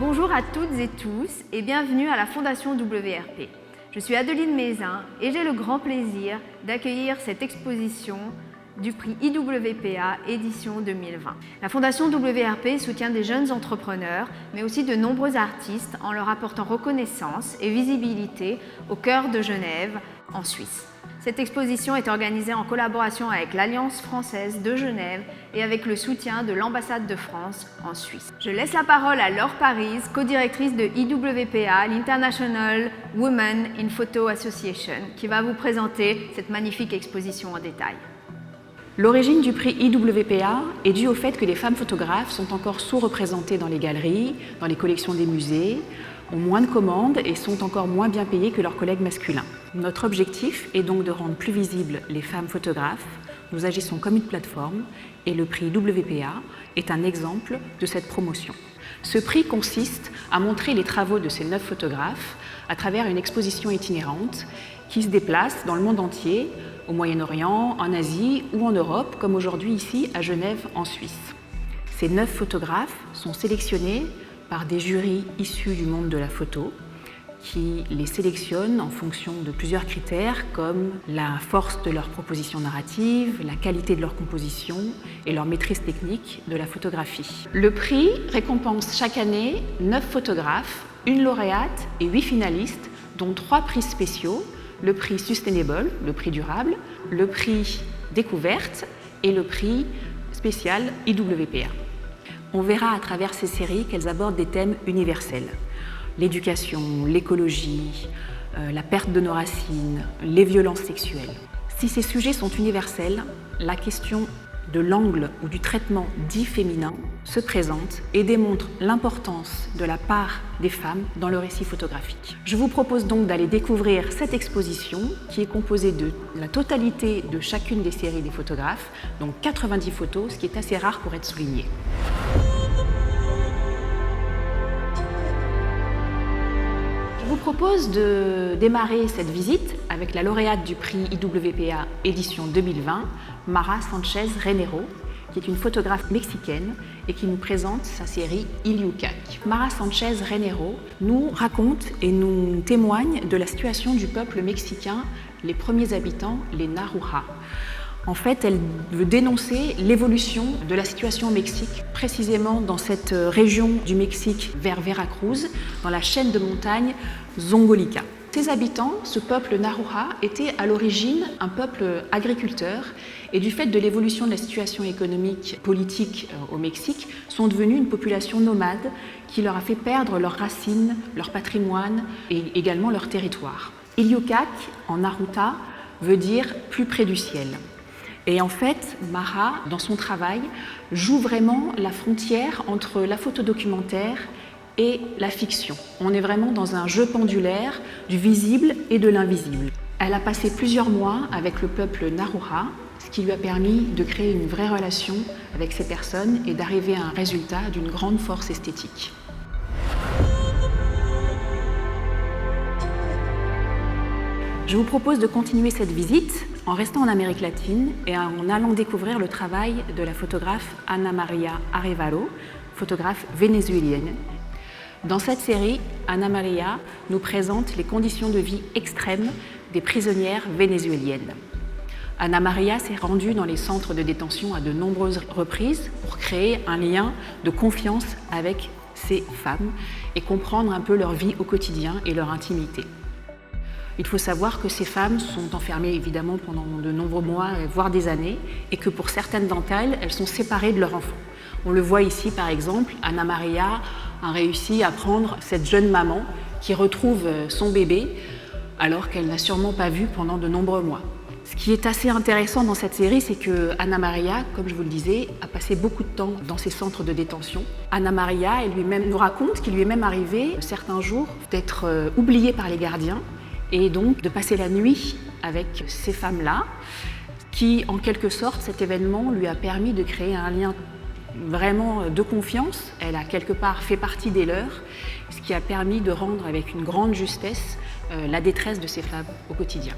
Bonjour à toutes et tous et bienvenue à la Fondation WRP. Je suis Adeline Mézin et j'ai le grand plaisir d'accueillir cette exposition du prix IWPA édition 2020. La Fondation WRP soutient des jeunes entrepreneurs, mais aussi de nombreux artistes en leur apportant reconnaissance et visibilité au cœur de Genève, en Suisse. Cette exposition est organisée en collaboration avec l'Alliance française de Genève et avec le soutien de l'ambassade de France en Suisse. Je laisse la parole à Laure Paris, co-directrice de IWPA, l'International Women in Photo Association, qui va vous présenter cette magnifique exposition en détail. L'origine du prix IWPA est due au fait que les femmes photographes sont encore sous-représentées dans les galeries, dans les collections des musées, ont moins de commandes et sont encore moins bien payées que leurs collègues masculins. Notre objectif est donc de rendre plus visibles les femmes photographes. Nous agissons comme une plateforme et le prix IWPA est un exemple de cette promotion. Ce prix consiste à montrer les travaux de ces 9 photographes à travers une exposition itinérante qui se déplace dans le monde entier, au Moyen-Orient, en Asie ou en Europe, comme aujourd'hui ici à Genève, en Suisse. Ces 9 photographes sont sélectionnés par des jurys issus du monde de la photo qui les sélectionnent en fonction de plusieurs critères comme la force de leur proposition narrative, la qualité de leur composition et leur maîtrise technique de la photographie. Le prix récompense chaque année 9 photographes, une lauréate et 8 finalistes, dont 3 prix spéciaux, le prix Sustainable, le prix durable, le prix Découverte et le prix spécial IWPA. On verra à travers ces séries qu'elles abordent des thèmes universels. L'éducation, l'écologie, la perte de nos racines, les violences sexuelles. Si ces sujets sont universels, la question de l'angle ou du traitement dit féminin se présente et démontre l'importance de la part des femmes dans le récit photographique. Je vous propose donc d'aller découvrir cette exposition qui est composée de la totalité de chacune des séries des photographes, donc 90 photos, ce qui est assez rare pour être souligné. Je vous propose de démarrer cette visite avec la lauréate du prix IWPA édition 2020, Mara Sanchez Renero, qui est une photographe mexicaine et qui nous présente sa série Illucac. Mara Sanchez Renero nous raconte et nous témoigne de la situation du peuple mexicain, les premiers habitants, les Naruja. En fait, elle veut dénoncer l'évolution de la situation au Mexique, précisément dans cette région du Mexique vers Veracruz, dans la chaîne de montagnes Zongolica. Ces habitants, ce peuple Naruja, était à l'origine un peuple agriculteur et du fait de l'évolution de la situation économique, politique au Mexique, sont devenus une population nomade qui leur a fait perdre leurs racines, leur patrimoine et également leur territoire. Illucac, en naruta, veut dire plus près du ciel. Et en fait, Mara, dans son travail, joue vraiment la frontière entre la photo documentaire et la fiction. On est vraiment dans un jeu pendulaire du visible et de l'invisible. Elle a passé plusieurs mois avec le peuple Naruja, ce qui lui a permis de créer une vraie relation avec ces personnes et d'arriver à un résultat d'une grande force esthétique. Je vous propose de continuer cette visite en restant en Amérique latine et en allant découvrir le travail de la photographe Ana Maria Arevalo, photographe vénézuélienne. Dans cette série, Ana Maria nous présente les conditions de vie extrêmes des prisonnières vénézuéliennes. Ana Maria s'est rendue dans les centres de détention à de nombreuses reprises pour créer un lien de confiance avec ces femmes et comprendre un peu leur vie au quotidien et leur intimité. Il faut savoir que ces femmes sont enfermées évidemment pendant de nombreux mois, voire des années, et que pour certaines d'entre elles, elles sont séparées de leur enfant. On le voit ici par exemple, Ana Maria a réussi à prendre cette jeune maman qui retrouve son bébé alors qu'elle n'a sûrement pas vu pendant de nombreux mois. Ce qui est assez intéressant dans cette série, c'est que Ana Maria, comme je vous le disais, a passé beaucoup de temps dans ces centres de détention. Ana Maria elle-même nous raconte qu'il lui est même arrivé certains jours d'être oubliée par les gardiens et donc de passer la nuit avec ces femmes-là, qui, en quelque sorte, cet événement lui a permis de créer un lien vraiment de confiance. Elle a quelque part fait partie des leurs, ce qui a permis de rendre avec une grande justesse la détresse de ces femmes au quotidien.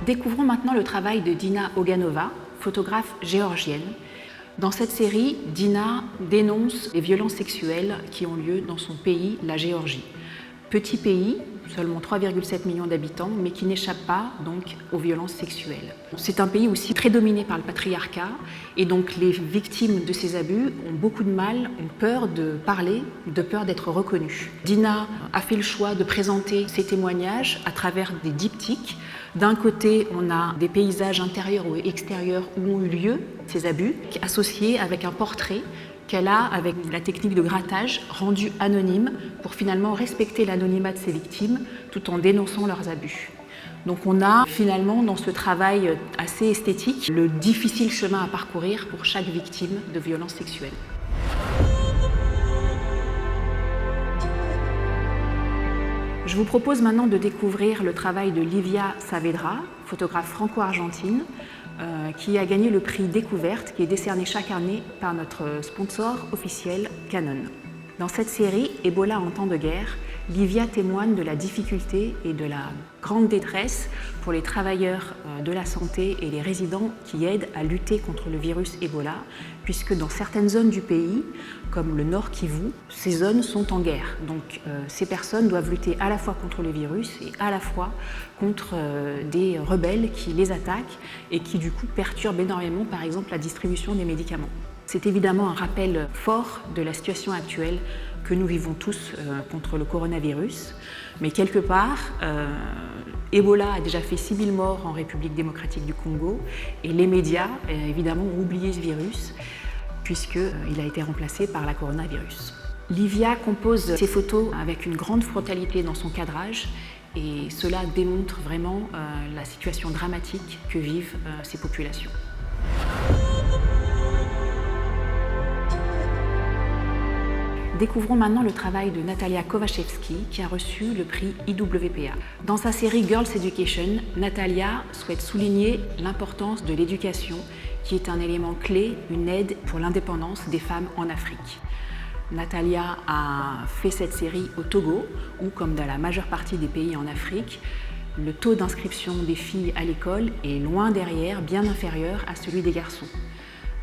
Découvrons maintenant le travail de Dina Oganova, photographe géorgienne. Dans cette série, Dina dénonce les violences sexuelles qui ont lieu dans son pays, la Géorgie. Petit pays, seulement 3,7 millions d'habitants, mais qui n'échappe pas donc aux violences sexuelles. C'est un pays aussi très dominé par le patriarcat, et donc les victimes de ces abus ont beaucoup de mal, ont peur de parler, de peur d'être reconnues. Dina a fait le choix de présenter ces témoignages à travers des diptyques. D'un côté, on a des paysages intérieurs ou extérieurs où ont eu lieu ces abus, associés avec un portrait qu'elle a, avec la technique de grattage, rendu anonyme pour finalement respecter l'anonymat de ses victimes tout en dénonçant leurs abus. Donc on a finalement dans ce travail assez esthétique le difficile chemin à parcourir pour chaque victime de violences sexuelles. Je vous propose maintenant de découvrir le travail de Livia Saavedra, photographe franco-argentine, qui a gagné le prix Découverte, qui est décerné chaque année par notre sponsor officiel Canon. Dans cette série, Ebola en temps de guerre, Livia témoigne de la difficulté et de la grande détresse pour les travailleurs de la santé et les résidents qui aident à lutter contre le virus Ebola, puisque dans certaines zones du pays, comme le Nord Kivu, ces zones sont en guerre. Donc ces personnes doivent lutter à la fois contre le virus et à la fois contre des rebelles qui les attaquent et qui du coup perturbent énormément par exemple la distribution des médicaments. C'est évidemment un rappel fort de la situation actuelle que nous vivons tous contre le coronavirus. Mais quelque part, Ebola a déjà fait 6 000 morts en République démocratique du Congo et les médias, évidemment, ont oublié ce virus puisqu'il a été remplacé par la coronavirus. Livia compose ses photos avec une grande frontalité dans son cadrage et cela démontre vraiment la situation dramatique que vivent ces populations. Découvrons maintenant le travail de Natalia Kovachevski qui a reçu le prix IWPA. Dans sa série Girls Education, Natalia souhaite souligner l'importance de l'éducation qui est un élément clé, une aide pour l'indépendance des femmes en Afrique. Natalia a fait cette série au Togo où, comme dans la majeure partie des pays en Afrique, le taux d'inscription des filles à l'école est loin derrière, bien inférieur à celui des garçons.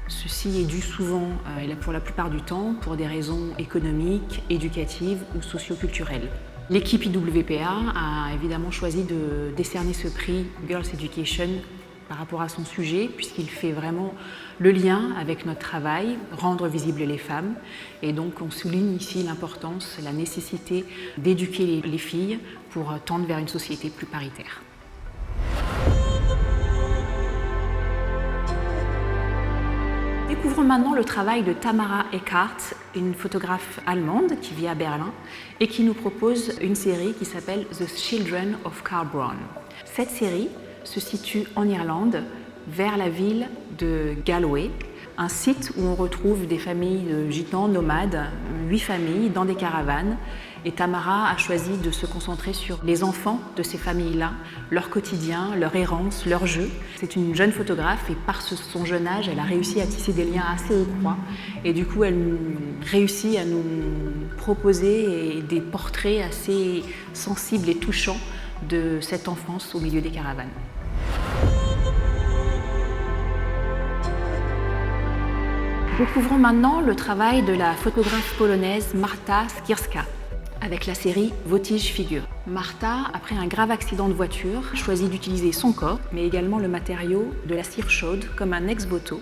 Ceci est dû souvent, et pour la plupart du temps, pour des raisons économiques, éducatives ou socio-culturelles. L'équipe IWPA a évidemment choisi de décerner ce prix Girls Education par rapport à son sujet, puisqu'il fait vraiment le lien avec notre travail, rendre visibles les femmes. Et donc on souligne ici l'importance, la nécessité d'éduquer les filles pour tendre vers une société plus paritaire. Découvrons maintenant le travail de Tamara Eckhardt, une photographe allemande qui vit à Berlin et qui nous propose une série qui s'appelle The Children of Karl Braun. Cette série se situe en Irlande, vers la ville de Galway, un site où on retrouve des familles de gitans nomades, 8 familles dans des caravanes. Et Tamara a choisi de se concentrer sur les enfants de ces familles-là, leur quotidien, leur errance, leur jeu. C'est une jeune photographe et par son jeune âge, elle a réussi à tisser des liens assez étroits. Et du coup, elle réussit à nous proposer des portraits assez sensibles et touchants de cette enfance au milieu des caravanes. Découvrons maintenant le travail de la photographe polonaise Marta Skierska avec la série Voltige Figure. Marta, après un grave accident de voiture, choisit d'utiliser son corps, mais également le matériau de la cire chaude comme un ex-voto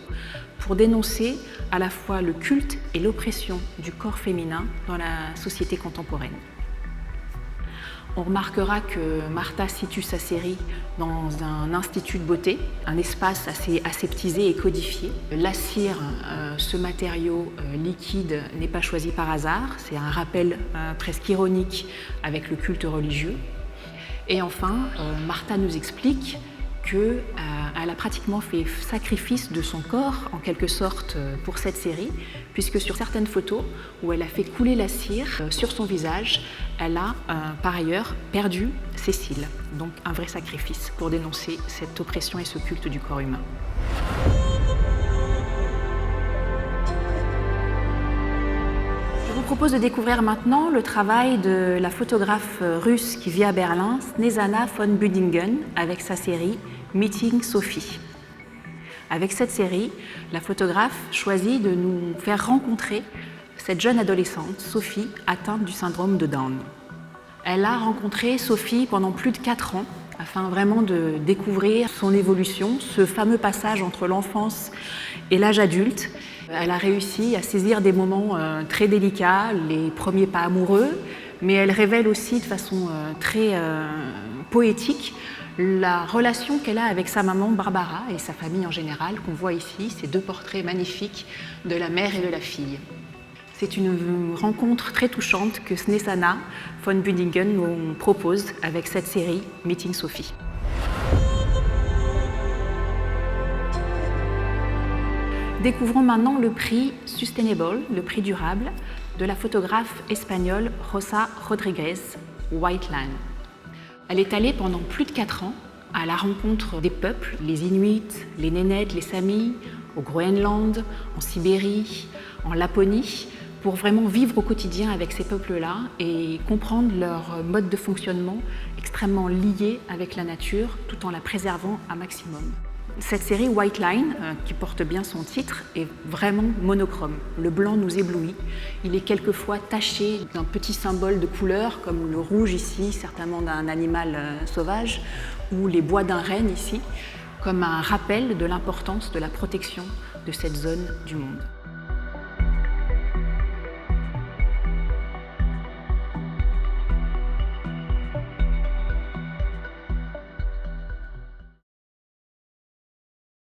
pour dénoncer à la fois le culte et l'oppression du corps féminin dans la société contemporaine. On remarquera que Marta situe sa série dans un institut de beauté, un espace assez aseptisé et codifié. La cire, ce matériau liquide, n'est pas choisi par hasard, c'est un rappel presque ironique avec le culte religieux. Et enfin, Marta nous explique qu'elle a pratiquement fait sacrifice de son corps, en quelque sorte, pour cette série, puisque sur certaines photos où elle a fait couler la cire sur son visage, elle a par ailleurs perdu ses cils. Donc un vrai sacrifice pour dénoncer cette oppression et ce culte du corps humain. Je vous propose de découvrir maintenant le travail de la photographe russe qui vit à Berlin, Snezana von Büdingen, avec sa série Meeting Sophie. Avec cette série, la photographe choisit de nous faire rencontrer cette jeune adolescente, Sophie, atteinte du syndrome de Down. Elle a rencontré Sophie pendant plus de 4 ans, afin vraiment de découvrir son évolution, ce fameux passage entre l'enfance et l'âge adulte. Elle a réussi à saisir des moments très délicats, les premiers pas amoureux, mais elle révèle aussi de façon très poétique la relation qu'elle a avec sa maman Barbara et sa famille en général, qu'on voit ici, ces 2 portraits magnifiques de la mère et de la fille. C'est une rencontre très touchante que Snezana von Büdingen nous propose avec cette série Meeting Sophie. Découvrons maintenant le prix Sustainable, le prix durable, de la photographe espagnole Rosa Rodriguez, White Line. Elle est allée pendant plus de 4 ans à la rencontre des peuples, les Inuits, les Nénètes, les Samis, au Groenland, en Sibérie, en Laponie, pour vraiment vivre au quotidien avec ces peuples-là et comprendre leur mode de fonctionnement extrêmement lié avec la nature, tout en la préservant un maximum. Cette série White Line, qui porte bien son titre, est vraiment monochrome. Le blanc nous éblouit. Il est quelquefois taché d'un petit symbole de couleur, comme le rouge ici, certainement d'un animal sauvage, ou les bois d'un renne ici, comme un rappel de l'importance de la protection de cette zone du monde.